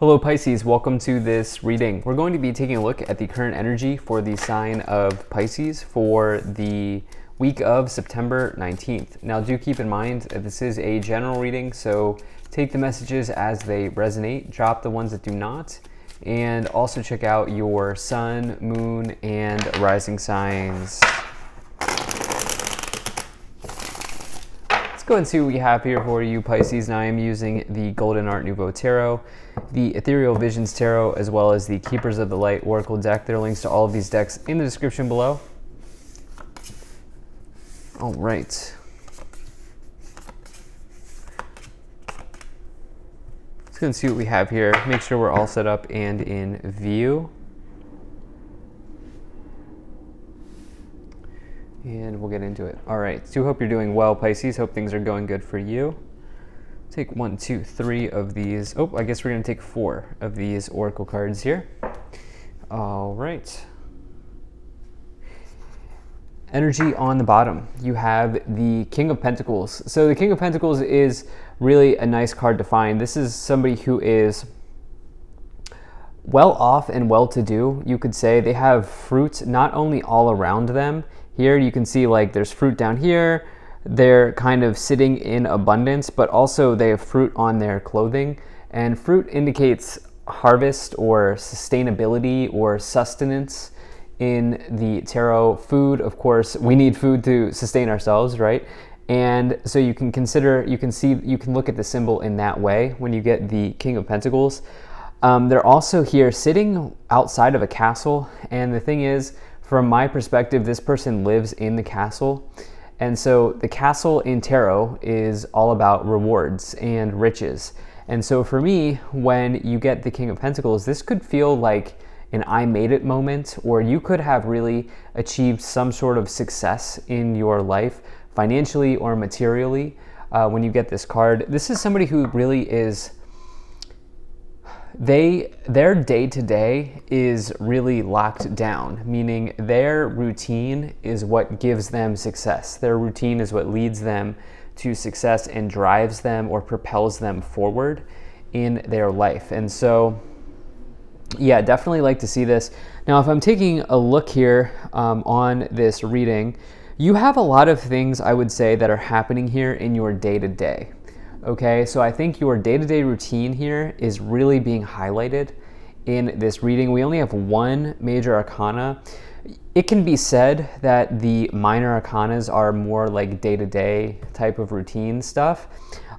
Hello Pisces, welcome to this reading. We're going to be taking a look at the current energy for the sign of Pisces for the week of September 19th. Now do keep in mind that this is a general reading, so take the messages as they resonate, drop the ones that do not, and also check out your sun, moon, and rising signs. Let's go and see what we have here for you, Pisces. Now I am using the Golden Art Nouveau Tarot, the Ethereal Visions Tarot, as well as the Keepers of the Light Oracle deck. There are links to all of these decks in the description below. All right. Let's go and see what we have here. Make sure we're all set up and in view. And we'll get into it. All right, so hope you're doing well, Pisces. Hope things are going good for you. Take 1, 2, 3 of these. Oh, I guess we're gonna take 4 of these Oracle cards here. All right. Energy on the bottom, you have the King of Pentacles. So the King of Pentacles is really a nice card to find. This is somebody who is well off and well-to-do, you could say. They have fruit not only all around them. Here you can see like there's fruit down here. They're kind of sitting in abundance, but also they have fruit on their clothing. And fruit indicates harvest or sustainability or sustenance in the tarot. Food, of course, we need food to sustain ourselves, right? And so you can consider, you can look at the symbol in that way when you get the King of Pentacles. They're also here sitting outside of a castle. And the thing is, from my perspective, this person lives in the castle. And so the castle in tarot is all about rewards and riches. And so for me, when you get the King of Pentacles, this could feel like an I made it moment, or you could have really achieved some sort of success in your life, financially or materially, when you get this card. This is somebody who really is, their day-to-day is really locked down, meaning their routine is what gives them success. Their routine is what leads them to success and drives them or propels them forward in their life. And so, yeah, definitely like to see this. Now, if I'm taking a look here on this reading, you have a lot of things, I would say, that are happening here in your day-to-day. Okay, so I think your day-to-day routine here is really being highlighted in this reading. We only have one major arcana. It can be said that the minor arcanas are more like day-to-day type of routine stuff.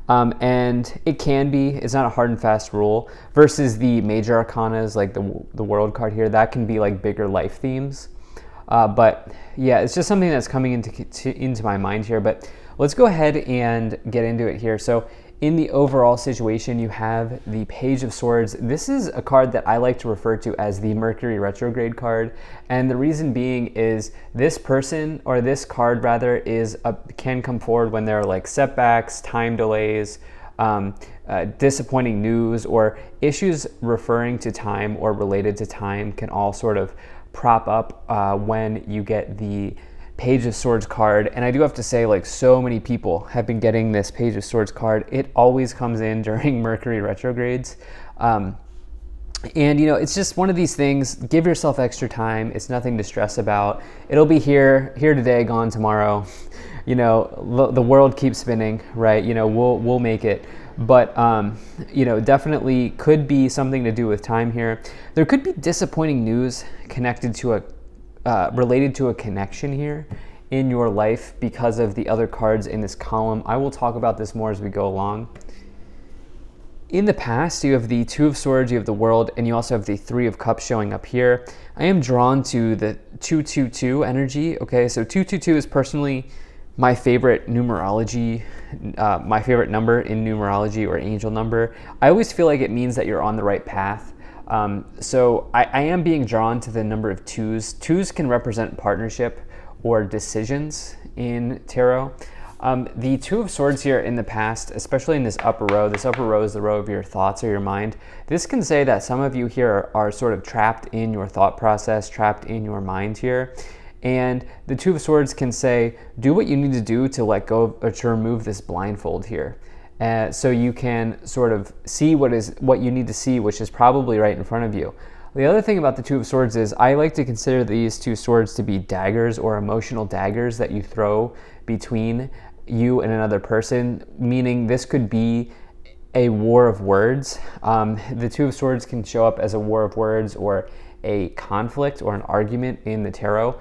And it can be, it's not a hard and fast rule, versus the major arcanas like the World card here, that can be like bigger life themes. But yeah, it's just something that's coming into my mind here. But let's go ahead and get into it here. So in the overall situation, you have the Page of Swords. This is a card that I like to refer to as the Mercury retrograde card. And the reason being is this person, or this card rather, can come forward when there are like setbacks, time delays, disappointing news, or issues referring to time or related to time can all sort of prop up when you get the Page of Swords card. And I do have to say, like, so many people have been getting this Page of Swords card. It always comes in during Mercury retrogrades. And, you know, it's just one of these things. Give yourself extra time. It's nothing to stress about. It'll be here today, gone tomorrow. You know, the world keeps spinning, right? You know, we'll make it. But, you know, definitely could be something to do with time here. There could be disappointing news connected to related to a connection here in your life because of the other cards in this column. I will talk about this more as we go along. In the past, you have the Two of Swords, you have the World, and you also have the Three of Cups showing up here. I am drawn to the 222 energy. Okay, so 222 is personally my favorite numerology, my favorite number in numerology, or angel number. I always feel like it means that you're on the right path. So I am being drawn to the number of twos. Twos can represent partnership or decisions in tarot. The Two of Swords here in the past, especially in this upper row is the row of your thoughts or your mind. This can say that some of you here are sort of trapped in your thought process, trapped in your mind here. And the Two of Swords can say, do what you need to do to let go or to remove this blindfold here. so you can sort of see what you need to see, which is probably right in front of you. The other thing about the Two of Swords is I like to consider these two swords to be daggers, or emotional daggers that you throw between you and another person, meaning this could be a war of words. The Two of Swords can show up as a war of words or a conflict or an argument in the tarot.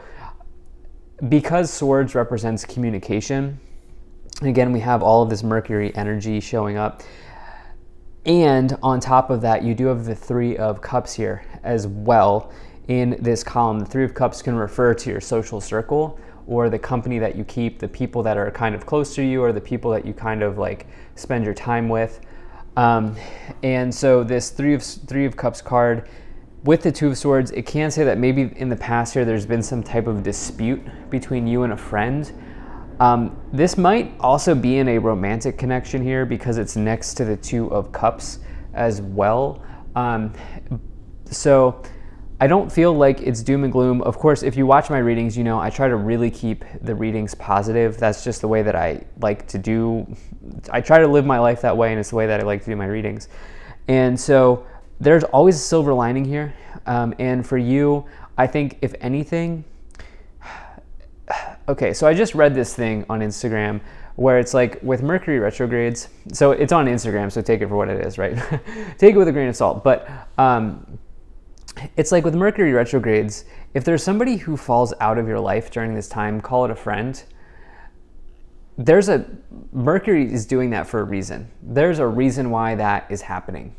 Because swords represents communication, again, we have all of this Mercury energy showing up. And on top of that, you do have the Three of Cups here as well in this column. The Three of Cups can refer to your social circle, or the company that you keep, the people that are kind of close to you, or the people that you kind of like spend your time with. And so this Three of Cups card with the Two of Swords, it can say that maybe in the past here there's been some type of dispute between you and a friend. This might also be in a romantic connection here because it's next to the Two of Cups as well. So I don't feel like it's doom and gloom. Of course, if you watch my readings, you know I try to really keep the readings positive. That's just the way that I like to do. I try to live my life that way, and it's the way that I like to do my readings. And so there's always a silver lining here. And for you, I think if anything, okay, so I just read this thing on Instagram where it's like with Mercury retrogrades, so it's on Instagram, so take it for what it is, right? Take it with a grain of salt. But it's like with Mercury retrogrades, if there's somebody who falls out of your life during this time, call it a friend, Mercury is doing that for a reason. There's a reason why that is happening.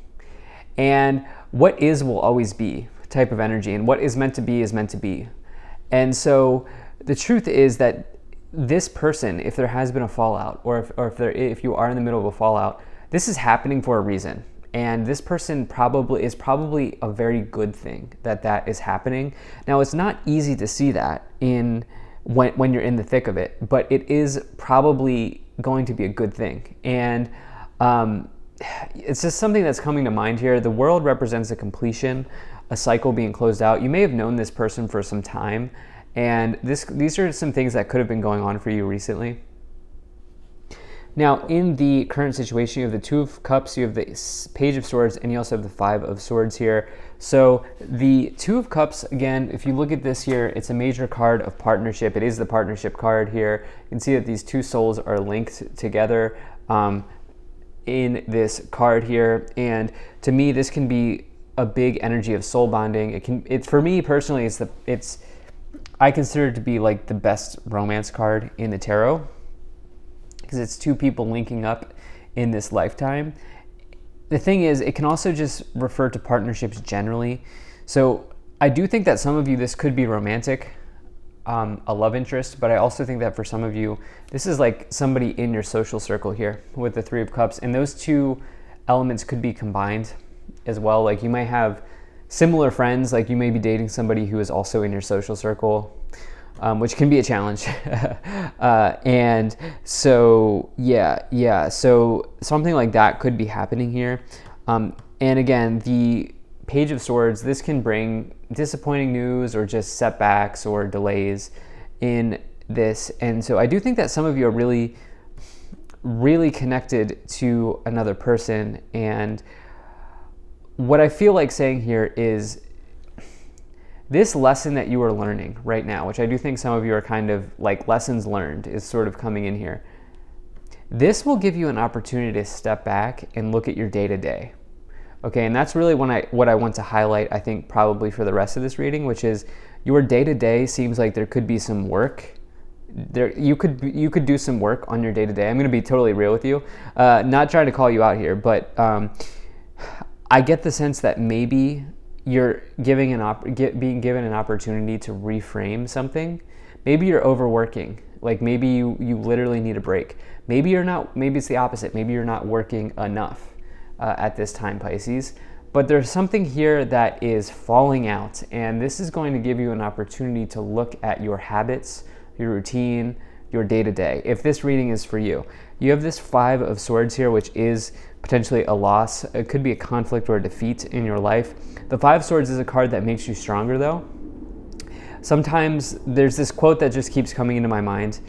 And what is will always be type of energy, and what is meant to be is meant to be. And so the truth is that this person, if there has been a fallout, or if you are in the middle of a fallout, this is happening for a reason. And this person is probably a very good thing that is happening. Now, it's not easy to see that when you're in the thick of it, but it is probably going to be a good thing. And it's just something that's coming to mind here. The world represents a completion, a cycle being closed out. You may have known this person for some time, and these are some things that could have been going on for you recently. Now, in the current situation, you have the Two of Cups, you have the Page of Swords, and you also have the Five of Swords here. So the Two of Cups, again, if you look at this here, it's a major card of partnership. It is the partnership card here. You can see that these two souls are linked together in this card here. And to me, this can be a big energy of soul bonding. For me personally, I consider it to be like the best romance card in the tarot, because it's two people linking up in this lifetime. The thing is, it can also just refer to partnerships generally. So I do think that some of you, this could be romantic, a love interest, but I also think that for some of you, this is like somebody in your social circle here with the Three of Cups, and those two elements could be combined as well. Like you might have similar friends, like you may be dating somebody who is also in your social circle, which can be a challenge. And so, so something like that could be happening here. And again, the Page of Swords, this can bring disappointing news or just setbacks or delays in this. And so I do think that some of you are really, really connected to another person. And what I feel like saying here is this lesson that you are learning right now, which I do think some of you are kind of like lessons learned is sort of coming in here. This will give you an opportunity to step back and look at your day-to-day. Okay, and that's really what I want to highlight, I think, probably for the rest of this reading, which is your day-to-day seems like there could be some work. You could do some work on your day-to-day. I'm going to be totally real with you. Not trying to call you out here, but I get the sense that maybe you're being given an opportunity to reframe something. Maybe you're overworking. Like maybe you literally need a break. Maybe you're not. Maybe it's the opposite. Maybe you're not working enough at this time, Pisces. But there's something here that is falling out, and this is going to give you an opportunity to look at your habits, your routine, your day-to-day. If this reading is for you, you have this Five of Swords here, which is potentially a loss. It could be a conflict or a defeat in your life. The Five of Swords is a card that makes you stronger, though. Sometimes there's this quote that just keeps coming into my mind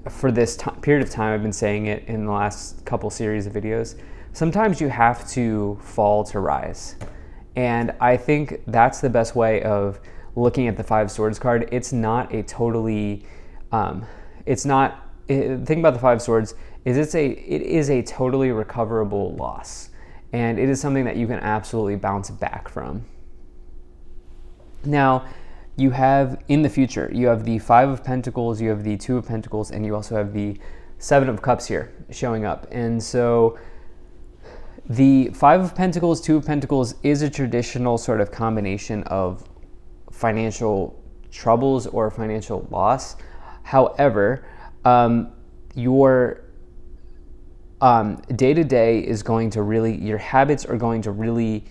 for this period of time, I've been saying it in the last couple series of videos, sometimes you have to fall to rise. And I think that's the best way of looking at the Five of Swords card. It's not a totally, the thing about the Five of Swords is it is a totally recoverable loss. And it is something that you can absolutely bounce back from. Now, you have, in the future, you have the Five of Pentacles, you have the Two of Pentacles, and you also have the Seven of Cups here showing up. And so the Five of Pentacles, Two of Pentacles is a traditional sort of combination of financial troubles or financial loss. However, your day-to-day is going to really, your habits are going to really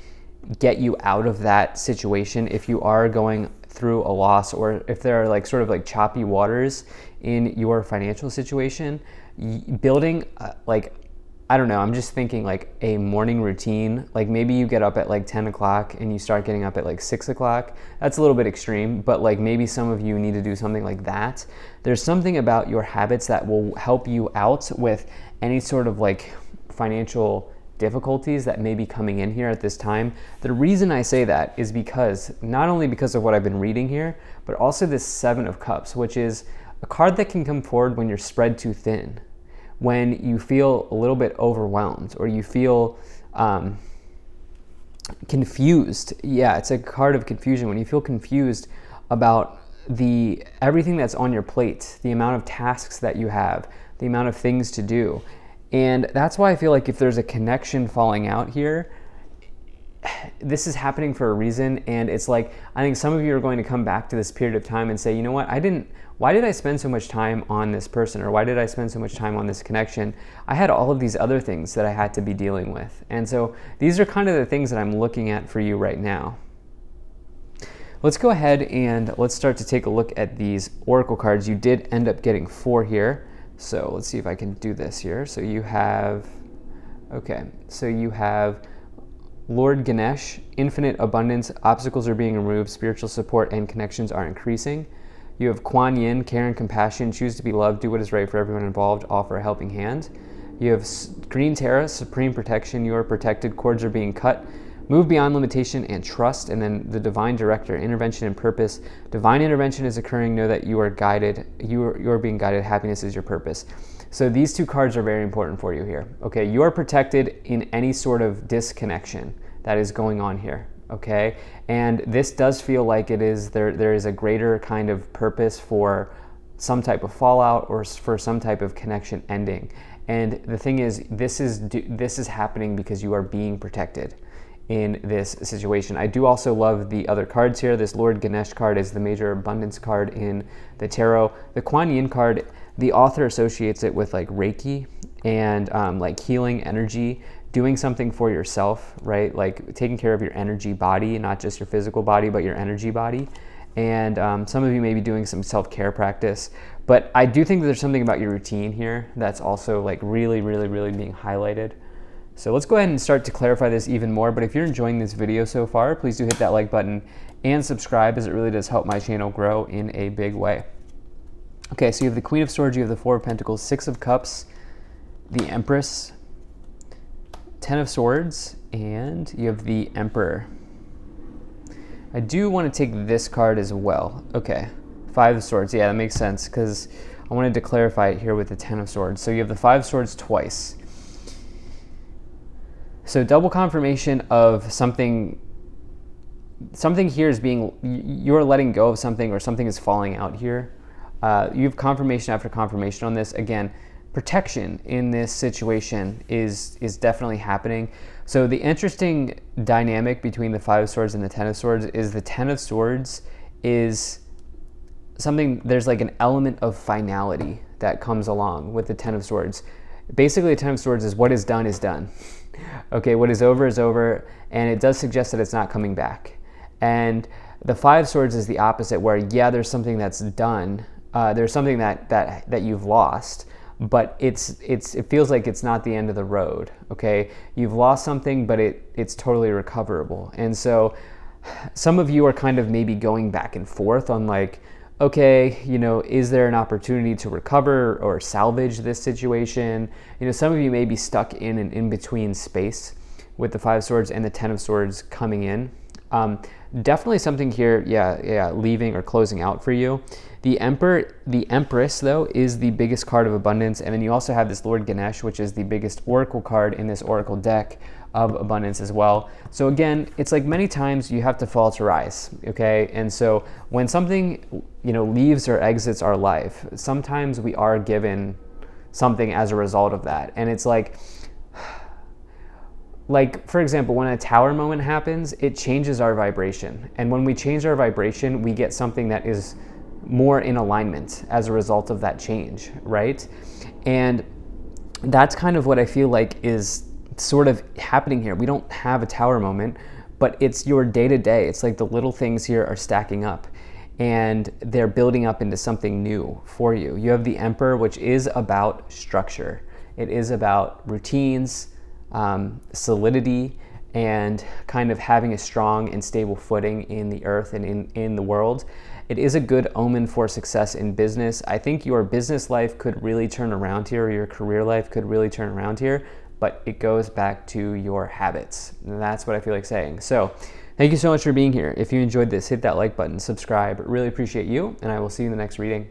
get you out of that situation if you are going through a loss, or if there are like sort of like choppy waters in your financial situation. Building I don't know, I'm just thinking like a morning routine, like maybe you get up at like 10 o'clock and you start getting up at like 6 o'clock. That's a little bit extreme, but like maybe some of you need to do something like that. There's something about your habits that will help you out with any sort of like financial difficulties that may be coming in here at this time. The reason I say that is because, not only because of what I've been reading here, but also this Seven of Cups, which is a card that can come forward when you're spread too thin, when you feel a little bit overwhelmed, or you feel confused. Yeah, it's a card of confusion. When you feel confused about everything that's on your plate, the amount of tasks that you have, the amount of things to do. And that's why I feel like if there's a connection falling out here, this is happening for a reason. And it's like, I think some of you are going to come back to this period of time and say, you know what, why did I spend so much time on this person? Or why did I spend so much time on this connection? I had all of these other things that I had to be dealing with. And so these are kind of the things that I'm looking at for you right now. Let's go ahead and let's start to take a look at these oracle cards. You did end up getting 4 here. So let's see if I can do this here. So you have Lord Ganesh, infinite abundance, obstacles are being removed, spiritual support and connections are increasing. You have Kuan Yin, care and compassion, choose to be loved, do what is right for everyone involved, offer a helping hand. You have Green Terra, supreme protection, you are protected, cords are being cut, move beyond limitation and trust. And then the divine director, intervention and purpose. Divine intervention is occurring, know that you are guided, you are being guided, happiness is your purpose. So these 2 cards are very important for you here. Okay, you are protected in any sort of disconnection that is going on here. Okay, and this does feel like it is there is a greater kind of purpose for some type of fallout or for some type of connection ending. And the thing is, this is happening because you are being protected in this situation. I do also love the other cards here. This Lord Ganesh card is the major abundance card in the tarot. The Kuan Yin card, the author associates it with like Reiki and like healing energy, doing something for yourself, right? Like taking care of your energy body, not just your physical body, but your energy body. And some of you may be doing some self-care practice, but I do think there's something about your routine here that's also like really, really, really being highlighted. So let's go ahead and start to clarify this even more. But if you're enjoying this video so far, please do hit that like button and subscribe, as it really does help my channel grow in a big way. Okay, so you have the Queen of Swords, you have the Four of Pentacles, Six of Cups, the Empress, 10 of Swords, and you have the Emperor. I do want to take this card as well. Okay, Five of Swords. Yeah, that makes sense because I wanted to clarify it here with the 10 of Swords. So you have the Five of Swords twice. So double confirmation of something here is being, you're letting go of something, or something is falling out here. You have confirmation after confirmation on this. Again, protection in this situation is definitely happening. So the interesting dynamic between the Five of Swords and the 10 of Swords is the 10 of Swords is something, there's like an element of finality that comes along with the 10 of Swords. Basically, the 10 of Swords is what is done is done. Okay, what is over, and it does suggest that it's not coming back. And the Five of Swords is the opposite, where yeah, there's something that's done, there's something that you've lost, but it feels like it's not the end of the road. Okay, you've lost something, but it's totally recoverable. And so some of you are kind of maybe going back and forth on like, okay, is there an opportunity to recover or salvage this situation? Some of you may be stuck in an in-between space with the Five of Swords and the Ten of Swords coming in. Definitely something here, leaving or closing out for you. The Empress, though, is the biggest card of abundance, and then you also have this Lord Ganesh, which is the biggest oracle card in this oracle deck of abundance as well. So again, it's like many times you have to fall to rise, okay? And so when something, leaves or exits our life, sometimes we are given something as a result of that. And it's like, for example, when a tower moment happens, it changes our vibration. And when we change our vibration, we get something that is more in alignment as a result of that change, right? And that's kind of what I feel like is sort of happening here. We don't have a tower moment, but it's your day-to-day. It's like the little things here are stacking up and they're building up into something new for you. You have the Emperor, which is about structure. It is about routines, solidity, and kind of having a strong and stable footing in the earth and in the world. It is a good omen for success in business. I think your business life could really turn around here, or your career life could really turn around here, but it goes back to your habits. And that's what I feel like saying. So thank you so much for being here. If you enjoyed this, hit that like button, subscribe. Really appreciate you, and I will see you in the next reading.